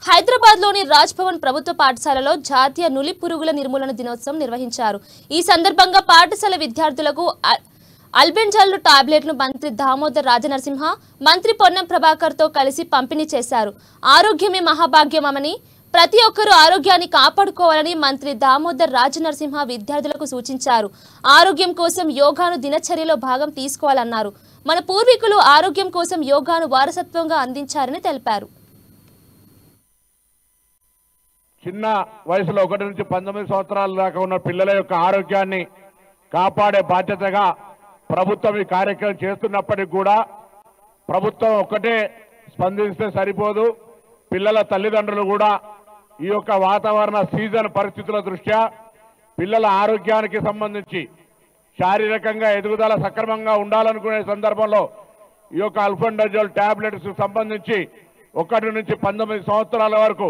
హైదరాబాద్లోని రాజ్ భవన్ ప్రభుత్వ పాఠశాలలో జాతీయ నులి పురుగుల నిర్మూలన దినోత్సవం నిర్వహించారు। ఈ సందర్భంగా పాఠశాల విద్యార్థులకు అల్బెంజాల్ టాబ్లెట్లను మంత్రి దామోదర్ రాజనరసింహ, మంత్రి పొన్నం ప్రభాకర్ తో కలిసి పంపిణీ చేశారు। ఆరోగ్యమే మహాభాగ్యమని, ప్రతి ఒక్కరూ ఆరోగ్యాన్ని కాపాడుకోవాలని మంత్రి దామోదర్ రాజనరసింహ విద్యార్థులకు సూచించారు। ఆరోగ్యం కోసం యోగాను దినచర్యలో భాగం తీసుకోవాలన్నారు। మన పూర్వీకులు ఆరోగ్యం కోసం యోగాను వారసత్వంగా అందించారని తెలిపారు। చిన్న వయసులో 1 నుంచి 19 సంవత్సరాల దాకా ఉన్న పిల్లల యొక్క ఆరోగ్యాన్ని కాపాడే బాధ్యతగా ప్రభుత్వం ఈ కార్యక్రమం చేస్తున్నప్పటికీ కూడా ప్రభుత్వం ఒక్కటే స్పందిస్తే సరిపోదు। పిల్లల తల్లిదండ్రులు కూడా ఈ యొక్క వాతావరణ సీజన్ పరిస్థితుల దృష్ట్యా పిల్లల ఆరోగ్యానికి సంబంధించి శారీరకంగా ఎదుగుదల సక్రమంగా ఉండాలనుకునే సందర్భంలో ఈ యొక్క అల్బెండజోల్ టాబ్లెట్స్ సంబంధించి 1 నుంచి 19 సంవత్సరాల వరకు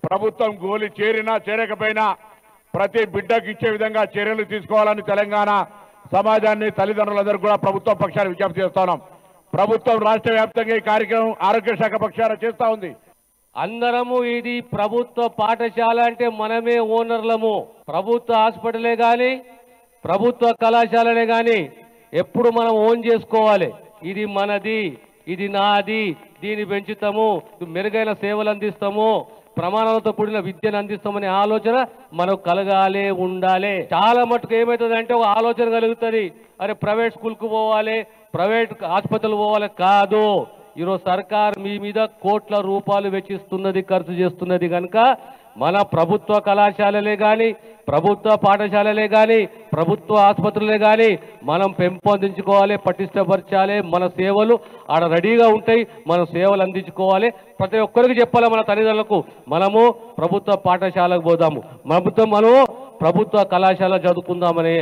ప్రభుత్వం గోలి చేరినా చేరకపోయినా ప్రతి బిడ్డకి ఇచ్చే విధంగా చర్యలు తీసుకోవాలని తెలంగాణ సమాజాన్ని తల్లిదండ్రులందరూ కూడా ప్రభుత్వ పక్షాన్ని విజ్ఞప్తి చేస్తున్నాం। ప్రభుత్వం రాష్ట్ర వ్యాప్తంగా ఈ కార్యక్రమం ఆరోగ్య శాఖ పక్షాన చేస్తా ఉంది। అందరము ఇది ప్రభుత్వ పాఠశాల అంటే మనమే ఓనర్లము। ప్రభుత్వ హాస్పిటలే కానీ ప్రభుత్వ కళాశాలనే కానీ ఎప్పుడు మనం ఓన్ చేసుకోవాలి। ఇది మనది, ఇది నాది, దీన్ని పెంచుతాము, మెరుగైన సేవలు అందిస్తాము, ప్రమాణాలతో కూడిన విద్యను అందిస్తామనే ఆలోచన మనకు కలగాలి, ఉండాలి। చాలా మటుకు ఏమవుతుందంటే ఒక ఆలోచన కలుగుతుంది, అరే ప్రైవేట్ స్కూల్కు పోవాలి, ప్రైవేట్ ఆసుపత్రులు పోవాలి। కాదు, ఈరోజు సర్కార్ మీ మీద కోట్ల రూపాయలు వెచ్చిస్తున్నది, ఖర్చు చేస్తున్నది కనుక మన ప్రభుత్వ కళాశాలలే కానీ ప్రభుత్వ పాఠశాలలే కానీ ప్రభుత్వ ఆసుపత్రులే కానీ మనం పెంపొందించుకోవాలి, పటిష్టపరచాలి। మన సేవలు ఆడ రెడీగా ఉంటాయి, మనం సేవలు అందించుకోవాలి। ప్రతి ఒక్కరికి చెప్పాలి, మన తల్లిదండ్రులకు మనము ప్రభుత్వ పాఠశాలకు పోదాము, మనము ప్రభుత్వ కళాశాల చదువుకుందామనే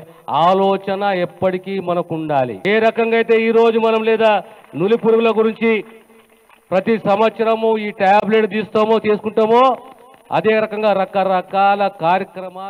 ఆలోచన ఎప్పటికీ మనకు ఉండాలి। ఏ రకంగా అయితే ఈరోజు మనం లేదా నులి పురుగుల గురించి ప్రతి సంవత్సరము ఈ టాబ్లెట్ తీసుకుంటామో అదే రకంగా రకరకాల కార్యక్రమాలు